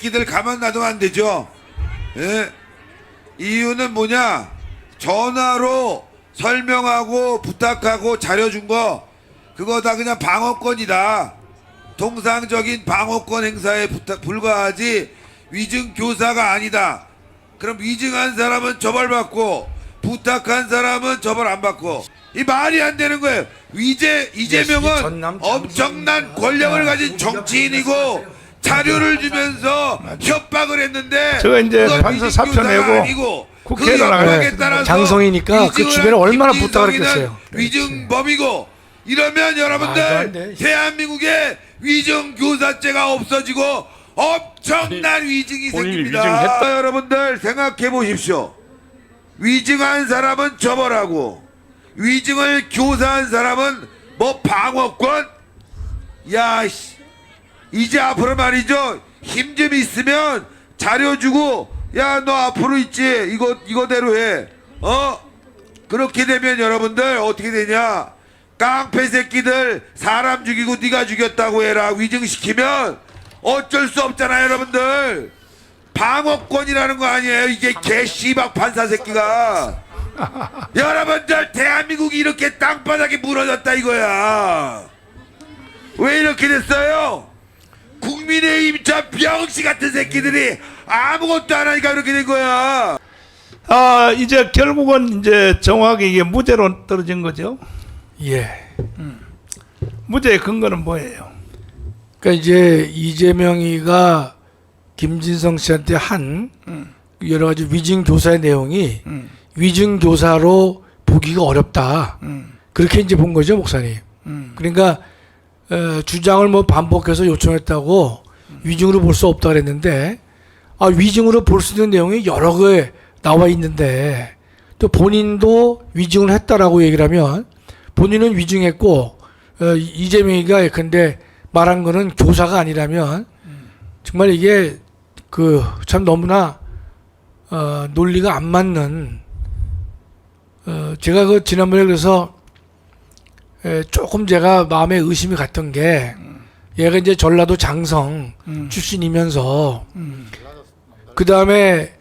기들 가만 놔두면 안 되죠. 예? 이유는 뭐냐? 전화로 설명하고 부탁하고 잘해준 거 그거 다 그냥 방어권이다. 통상적인 방어권 행사에 불과하지 위증 교사가 아니다. 그럼 위증한 사람은 처벌받고 부탁한 사람은 처벌 안 받고 이 말이 안 되는 거예요. 이재명은 엄청난 권력을 가진 정치인이고 자료를 주면서 협박을 했는데 저거 이제 판사 사표 내고 국회로 나가요. 장성이니까 그 주변에 얼마나 부탁을 했겠어요. 위증범이고 이러면 여러분들 대한민국에 위증 교사죄가 없어지고 엄청난 위증이 생깁니다. 위증했다. 여러분들 생각해 보십시오. 위증한 사람은 처벌하고 위증을 교사한 사람은 뭐 방어권? 야씨 이제 앞으로 말이죠. 힘 좀 있으면 자료 주고 야 너 앞으로 있지 이거대로 해. 그렇게 되면 여러분들 어떻게 되냐? 깡패 새끼들 사람 죽이고 네가 죽였다고 해라. 위증시키면 어쩔 수 없잖아요 여러분들. 방어권이라는 거 아니에요 이게 개씨박 판사 새끼가. 여러분들 대한민국이 이렇게 땅바닥에 무너졌다 이거야. 왜 이렇게 됐어요? 국민의힘 저 병신 같은 새끼들이 아무것도 안 하니까 그렇게 된 거야. 이제 결국은 이제 정확하게 이게 무죄로 떨어진 거죠. 예. 무죄의 근거는 뭐예요? 그러니까 이제 이재명이가 김진성 씨한테 한 여러 가지 위증 교사의 내용이 위증 교사로 보기가 어렵다. 그렇게 이제 본 거죠, 목사님. 그러니까 주장을 뭐 반복해서 요청했다고 위증으로 볼 수 없다 그랬는데 위증으로 볼 수 있는 내용이 여러 개 나와 있는데 또 본인도 위증을 했다라고 얘기를 하면 본인은 위증했고 이재명이가 근데 말한 거는 교사가 아니라면 정말 이게 참 너무나 논리가 안 맞는 제가 지난번에 그래서 조금 제가 마음에 의심이 갔던 게 얘가 이제 전라도 장성 출신이면서 그 다음에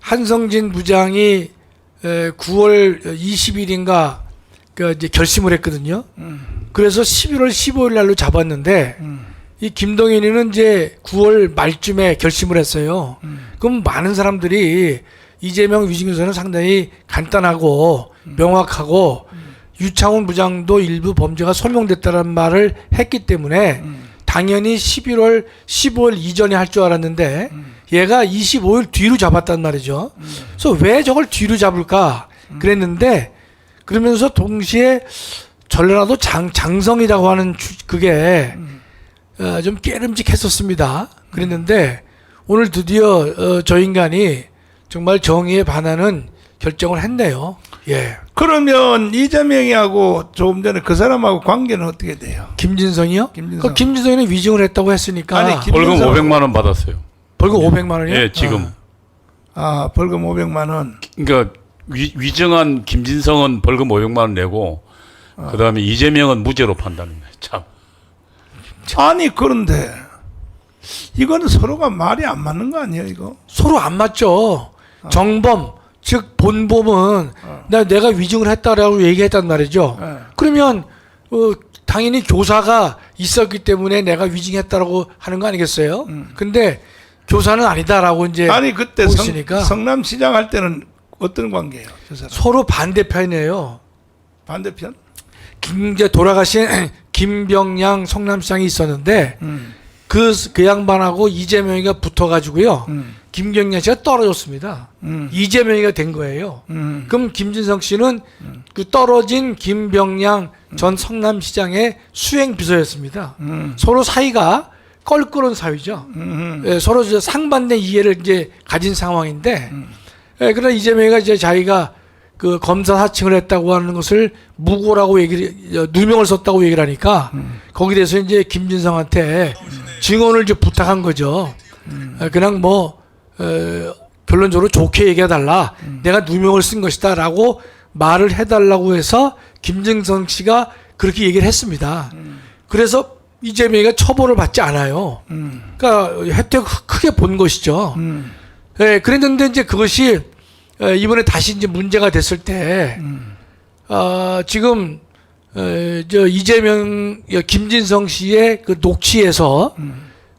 한성진 부장이 9월 20일인가 이제 결심을 했거든요. 그래서 11월 15일 날로 잡았는데 이 김동현이는 이제 9월 말쯤에 결심을 했어요. 그럼 많은 사람들이 이재명 위증교사는 상당히 간단하고 명확하고 유창훈 부장도 일부 범죄가 소명됐다는 말을 했기 때문에 당연히 11월 15일 이전에 할 줄 알았는데 얘가 25일 뒤로 잡았단 말이죠. 그래서 왜 저걸 뒤로 잡을까 그랬는데 그러면서 동시에 전라도 장성이라고 하는 그게 좀 깨름직했었습니다. 그랬는데 오늘 드디어 저 인간이 정말 정의에 반하는 결정을 했네요. 예. 그러면 이재명이하고 조금 전에 그 사람하고 관계는 어떻게 돼요? 김진성이요? 김진성. 김진성이는 위증을 했다고 했으니까 아니, 벌금 500만 원 받았어요. 벌금 500만 원이요? 예, 지금. 벌금 500만 원. 그러니까 위증한 김진성은 벌금 500만 원 내고 그다음에 이재명은 무죄로 판단합니다. 참. 아니 그런데 이거는 서로가 말이 안 맞는 거 아니에요, 이거? 서로 안 맞죠. 정범 즉 본범은 내가 위증을 했다라고 얘기했단 말이죠. 그러면 당연히 교사가 있었기 때문에 내가 위증했다라고 하는 거 아니겠어요? 근데 교사는 아니다라고 이제 아니 그때 보시니까 성남시장 할 때는 어떤 관계예요? 저 사람? 서로 반대편이에요. 반대편? 이제 돌아가신 김병양 성남시장이 있었는데 그 양반하고 이재명이가 붙어가지고요. 김경량 씨가 떨어졌습니다. 이재명이가 된 거예요. 그럼 김진성 씨는 그 떨어진 김병양 전 성남시장의 수행비서였습니다. 서로 사이가 껄끄러운 사이죠. 예, 서로 이제 상반된 이해를 이제 가진 상황인데, 그러나 이재명이가 이제 자기가 그 검사 사칭을 했다고 하는 것을 무고라고 누명을 썼다고 얘기를 하니까 거기에 대해서 이제 김진성한테 증언을 이제 부탁한 거죠. 그냥 결론적으로 좋게 얘기해달라. 내가 누명을 쓴 것이다라고 말을 해달라고 해서 김진성 씨가 그렇게 얘기를 했습니다. 그래서 이재명이가 처벌을 받지 않아요. 그러니까 혜택 크게 본 것이죠. 예, 그랬는데 이제 그것이 이번에 다시 이제 문제가 됐을 때, 지금 저 이재명 김진성 씨의 그 녹취에서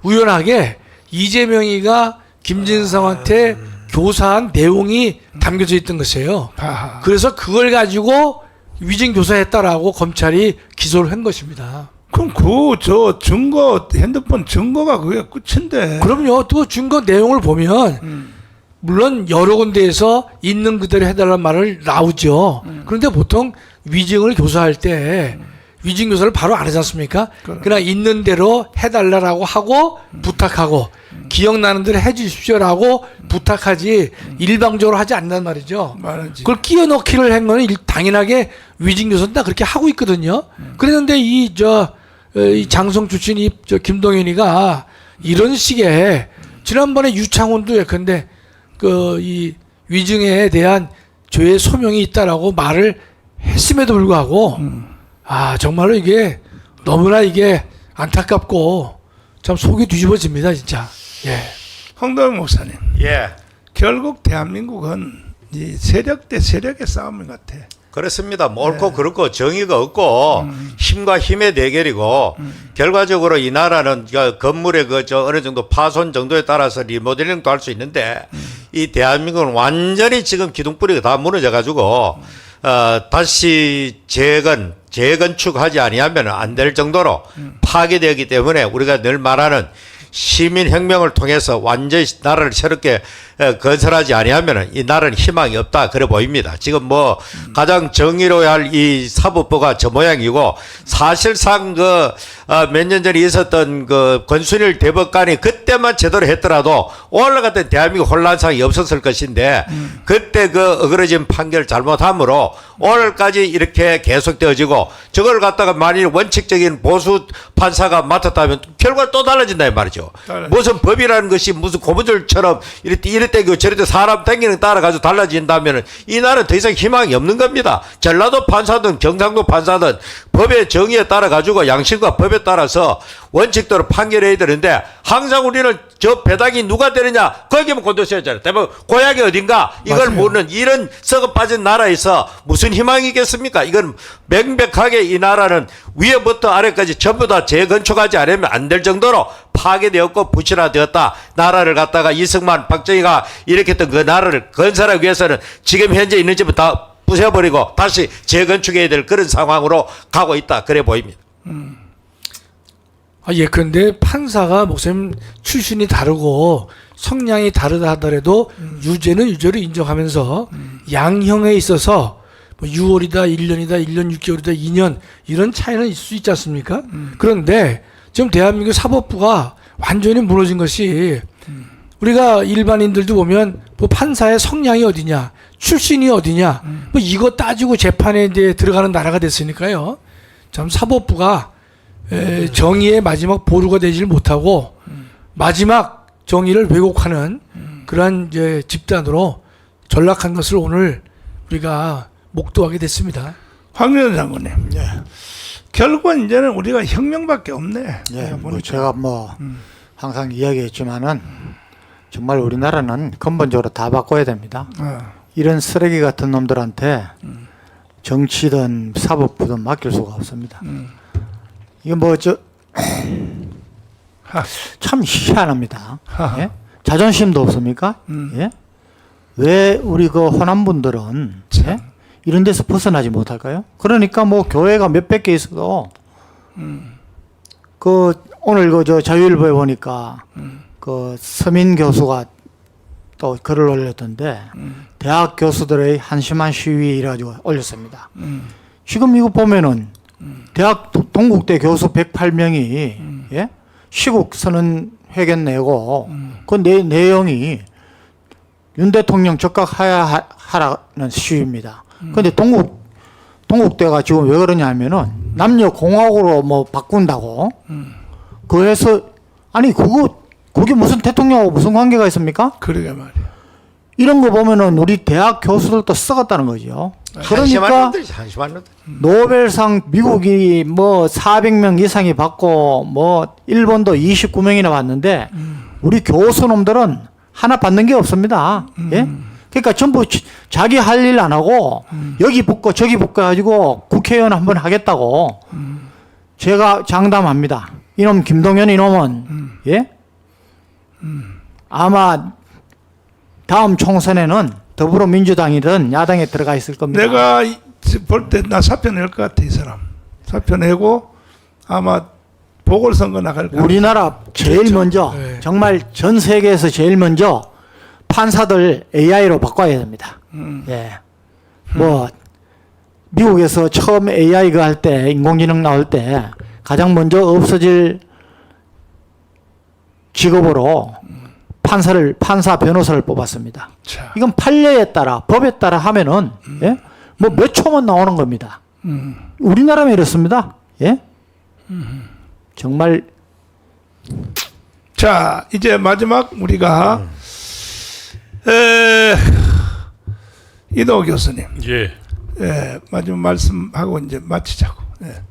우연하게 이재명이가 김진성한테 교사한 내용이 담겨져 있던 것이에요. 아하. 그래서 그걸 가지고 위증 교사했다라고 검찰이 기소를 한 것입니다. 그럼 저 증거 핸드폰 증거가 그게 끝인데. 그럼요. 또 증거 내용을 보면 물론 여러 군데에서 있는 그대로 해달라는 말을 나오죠. 그런데 보통 위증을 교사할 때 위증 교사를 바로 안 하지 않습니까? 그냥 있는 대로 해달라고 하고 부탁하고 기억나는 대로 해주십시오라고 부탁하지 일방적으로 하지 않는단 말이죠. 말하지. 그걸 끼워 넣기를 한 거는 당연하게 위증 교사는 다 그렇게 하고 있거든요. 그랬는데 이 장성 출신 저 김동현이가 이런 식의 지난번에 유창훈도 예컨대 이 위증에 대한 죄의 소명이 있다라고 말을 했음에도 불구하고 정말로 이게 너무나 이게 안타깝고 참 속이 뒤집어집니다 진짜. 예. 황도영 목사님, 예, 결국 대한민국은 이 세력 대 세력의 싸움 같아. 그렇습니다. 뭐 옳고 그렇고 정의가 없고 힘과 힘의 대결이고 결과적으로 이 나라는 건물의 어느 정도 파손 정도에 따라서 리모델링도 할 수 있는데 이 대한민국은 완전히 지금 기둥뿌리가 다 무너져 가지고 다시 재건축하지 아니하면 안 될 정도로 파괴되기 때문에 우리가 늘 말하는 시민혁명을 통해서 완전히 나라를 새롭게 건설하지 아니하면 이 나라는 희망이 없다 그래 보입니다. 지금 뭐 가장 정의로워야 할 이 사법부가 저 모양이고 사실상 몇 년 전에 있었던 권순일 대법관이 그때만 제대로 했더라도 오늘 같은 대한민국 혼란상이 없었을 것인데 그때 어그러진 판결 잘못함으로 오늘까지 이렇게 계속되어지고 저걸 갖다가 만일 원칙적인 보수 판사가 맡았다면 결과가 또 달라진다 이 말이죠. 무슨 법이라는 것이 무슨 고무줄처럼 이랬대고 저랬대 사람 땡기는 따라가지고 달라진다면 이 나라는 더 이상 희망이 없는 겁니다. 전라도 판사든 경상도 판사든 법의 정의에 따라 가지고 양심과 법에 따라서 원칙대로 판결해야 되는데 항상 우리는 저 배당이 누가 되느냐 거기만 곤두서였잖아요. 대부분 고향이 어딘가 이걸 맞아요. 모르는 이런 썩어 빠진 나라에서 무슨 희망이 있겠습니까? 이건 명백하게 이 나라는 위에부터 아래까지 전부 다 재건축하지 않으면 안 될 정도로 파괴되었고 부실화되었다. 나라를 갖다가 이승만 박정희가 일으켰던 그 나라를 건설하기 위해서는 지금 현재 있는 집은 다 부숴버리고 다시 재건축해야 될 그런 상황으로 가고 있다. 그래 보입니다. 예, 그런데 판사가 목사님 출신이 다르고 성향이 다르다 하더라도 유죄는 유죄로 인정하면서 양형에 있어서 뭐 6월이다, 1년이다, 1년 6개월이다, 2년 이런 차이는 있을 수 있지 않습니까? 그런데 지금 대한민국 사법부가 완전히 무너진 것이 우리가 일반인들도 보면 뭐 판사의 성향이 어디냐, 출신이 어디냐, 뭐 이거 따지고 재판에 이제 들어가는 나라가 됐으니까요. 참 사법부가 정의의 마지막 보루가 되질 못하고 마지막 정의를 왜곡하는 그러한 이제 집단으로 전락한 것을 오늘 우리가 목도하게 됐습니다. 황교안 장군님, 결국은 이제는 우리가 혁명밖에 없네. 예, 내가 뭐 보니까. 제가 항상 이야기했지만은 정말 우리나라는 근본적으로 다 바꿔야 됩니다. 이런 쓰레기 같은 놈들한테 정치든 사법부든 맡길 수가 없습니다. 이게 참 희한합니다. 예? 자존심도 없습니까? 예? 왜 우리 호남분들은 예? 이런 데서 벗어나지 못할까요? 그러니까 뭐 교회가 몇백 개 있어도 오늘 자유일보에 보니까 서민 교수가 또 글을 올렸던데 대학 교수들의 한심한 시위 이래가지고 올렸습니다. 지금 이거 보면은 대학 동국대 교수 108명이 예? 시국 선언 회견 내고 그 내용이 윤 대통령 적각하라는 시위입니다. 그런데 동국대가 지금 왜 그러냐면은 남녀 공학으로 뭐 바꾼다고 그래서 아니 그게 무슨 대통령하고 무슨 관계가 있습니까? 그러게 말이야. 이런 거 보면은 우리 대학 교수들도 썩었다는 거죠. 한심한 그러니까 놈들이지, 한심한 놈들. 노벨상 미국이 뭐 400명 이상이 받고 뭐 일본도 29명이나 받는데 우리 교수놈들은 하나 받는 게 없습니다. 예? 그러니까 전부 자기 할 일 안 하고 여기 붙고 저기 붙고 가지고 국회의원 한번 하겠다고 제가 장담합니다. 이놈 김동연 이놈은 예? 아마 다음 총선에는 더불어민주당이든 야당에 들어가 있을 겁니다. 내가 볼 때 나 사표 낼 것 같아 이 사람. 사표 내고 아마 보궐선거 나갈 거야. 우리나라 제일 그렇죠. 먼저 네. 정말 전 세계에서 제일 먼저 판사들 AI로 바꿔야 됩니다. 예. 뭐 미국에서 처음 AI 그 할 때 인공지능 나올 때 가장 먼저 없어질 직업으로 판사 변호사를 뽑았습니다. 자, 이건 판례에 따라 법에 따라 하면은 예? 뭐 몇 초만 나오는 겁니다. 우리나라면 이렇습니다. 예? 정말 자 이제 마지막 우리가 이도 교수님, 예. 마지막 말씀하고 이제 마치자고. 예.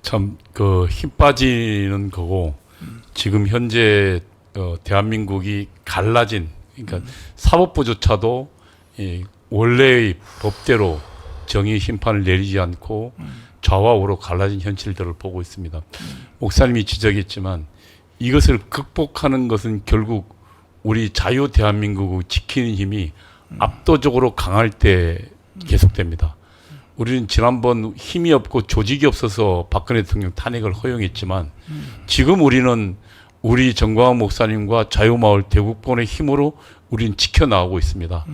참 그 힘 빠지는 거고 지금 현재 대한민국이 갈라진 그러니까 사법부조차도 이 원래의 법대로 정의 심판을 내리지 않고 좌와 우로 갈라진 현실들을 보고 있습니다. 목사님이 지적했지만 이것을 극복하는 것은 결국 우리 자유 대한민국을 지키는 힘이 압도적으로 강할 때 계속됩니다. 우리는 지난번 힘이 없고 조직이 없어서 박근혜 대통령 탄핵을 허용했지만 지금 우리는 우리 정광훈 목사님과 자유마을 대국본의 힘으로 우리는 지켜나가고 있습니다.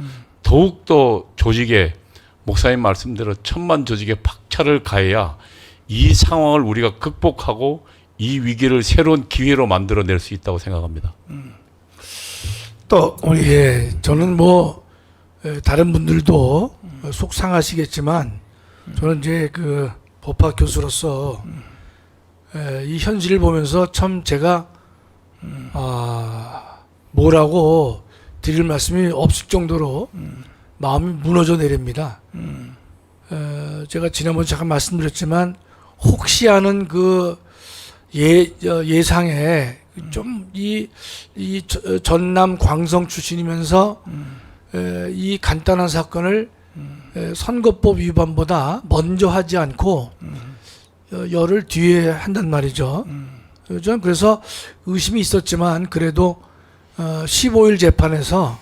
더욱더 조직에 목사님 말씀대로 천만 조직에 박차를 가해야 이 상황을 우리가 극복하고 이 위기를 새로운 기회로 만들어낼 수 있다고 생각합니다. 또 우리 예, 저는 뭐 다른 분들도 속상하시겠지만 저는 이제 그 법학 교수로서 이 현실을 보면서 참 제가 뭐라고 드릴 말씀이 없을 정도로 마음이 무너져 내립니다. 제가 지난번에 잠깐 말씀드렸지만 혹시 하는 그 예상에 좀 이 전남 광성 출신이면서 이 간단한 사건을 선거법 위반보다 먼저 하지 않고 열흘 뒤에 한단 말이죠. 저는 그래서 의심이 있었지만 그래도 15일 재판에서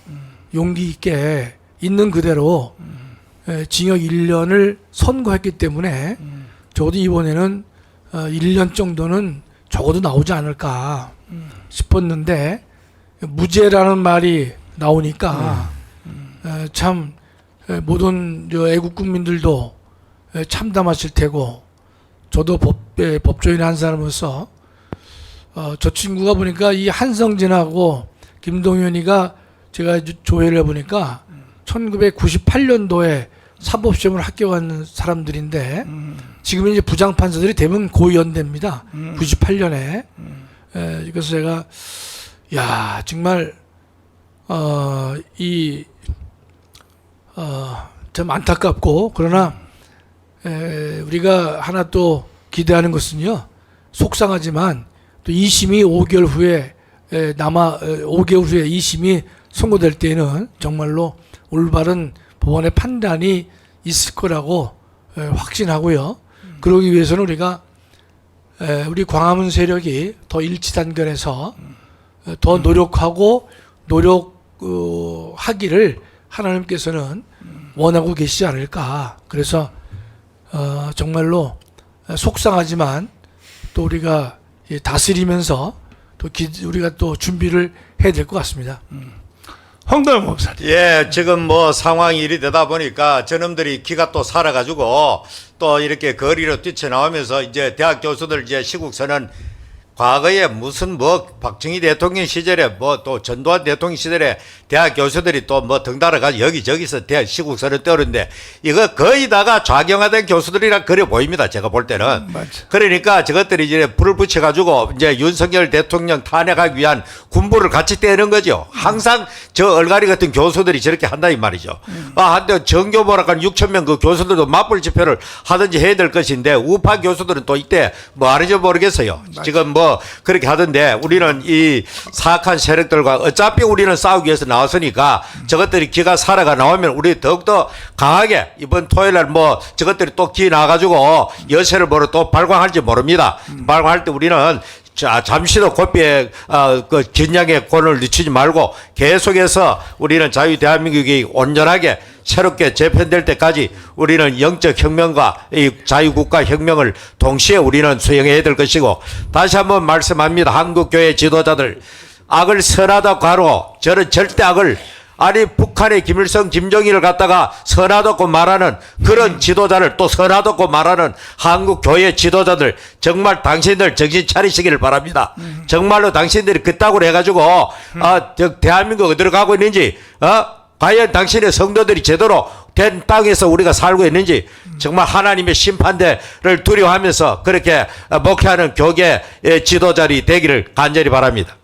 용기 있게 있는 그대로 징역 1년을 선고했기 때문에 적어도 이번에는 1년 정도는 적어도 나오지 않을까 싶었는데 무죄라는 말이 나오니까 참 모든 애국 국민들도 참담하실 테고 저도 법조인 한 사람으로서 저 친구가 보니까 이 한성진하고 김동연이가 제가 조회를 해보니까 1998년도에 사법시험을 합격한 사람들인데 지금 이제 부장판사들이 대부분 고연대입니다. 98년에. 그래서 제가 야 정말 참 안타깝고 그러나 우리가 하나 또 기대하는 것은요 속상하지만 또 2심이 5개월 후에 5개월 후에 2심이 선고될 때에는 정말로 올바른 법원의 판단이 있을 거라고 확신하고요. 그러기 위해서는 우리가 우리 광화문 세력이 더 일치단결해서 더 노력하고 노력하기를 하나님께서는 원하고 계시지 않을까. 그래서 정말로 속상하지만 또 우리가 다스리면서 또 우리가 또 준비를 해야 될 것 같습니다. 황달 목사님. 예, 지금 뭐 상황이 이리 되다 보니까 저놈들이 기가 또 살아가지고 또 이렇게 거리로 뛰쳐나오면서 이제 대학 교수들 이제 시국선언 과거에 무슨 뭐 박정희 대통령 시절에 뭐 또 전두환 대통령 시절에 대학 교수들이 또 뭐 등달아 가지고 여기저기서 대학 시국선을 떠오르는데 이거 거의 다가 좌경화된 교수들이라 그래 보입니다. 제가 볼 때는. 맞아. 그러니까 저것들이 이제 불을 붙여 가지고 이제 윤석열 대통령 탄핵하기 위한 군부를 같이 떼는 거죠. 항상 저 얼갈이 같은 교수들이 저렇게 한다 이 말이죠. 한때 정교보락한 6천 명 그 교수들도 맞불 집회를 하든지 해야 될 것인데 우파 교수들은 또 이때 뭐 하는지 모르겠어요. 지금 뭐 그렇게 하던데 우리는 이 사악한 세력들과 어차피 우리는 싸우기 위해서 나왔으니까 저것들이 기가 살아가 나오면 우리 더욱더 강하게 이번 토요일 날 뭐 저것들이 또 기 나가지고 여세를 뭐로 또 발광할지 모릅니다. 발광할 때 우리는 잠시도 고삐에 그 긴장의 권을 늦추지 말고 계속해서 우리는 자유 대한민국이 온전하게 새롭게 재편될 때까지 우리는 영적 혁명과 이 자유국가 혁명을 동시에 우리는 수행해야 될 것이고 다시 한번 말씀합니다. 한국교회 지도자들 악을 선하다고 하고 저는 절대 악을 아니 북한의 김일성 김정일을 갖다가 선하다고 말하는 그런 지도자를 또 선하다고 말하는 한국 교회 지도자들 정말 당신들 정신 차리시기를 바랍니다. 정말로 당신들이 그따구로 해가지고 대한민국 어디로 가고 있는지 과연 당신의 성도들이 제대로 된 땅에서 우리가 살고 있는지 정말 하나님의 심판대를 두려워하면서 그렇게 목회하는 교계 지도자들이 되기를 간절히 바랍니다.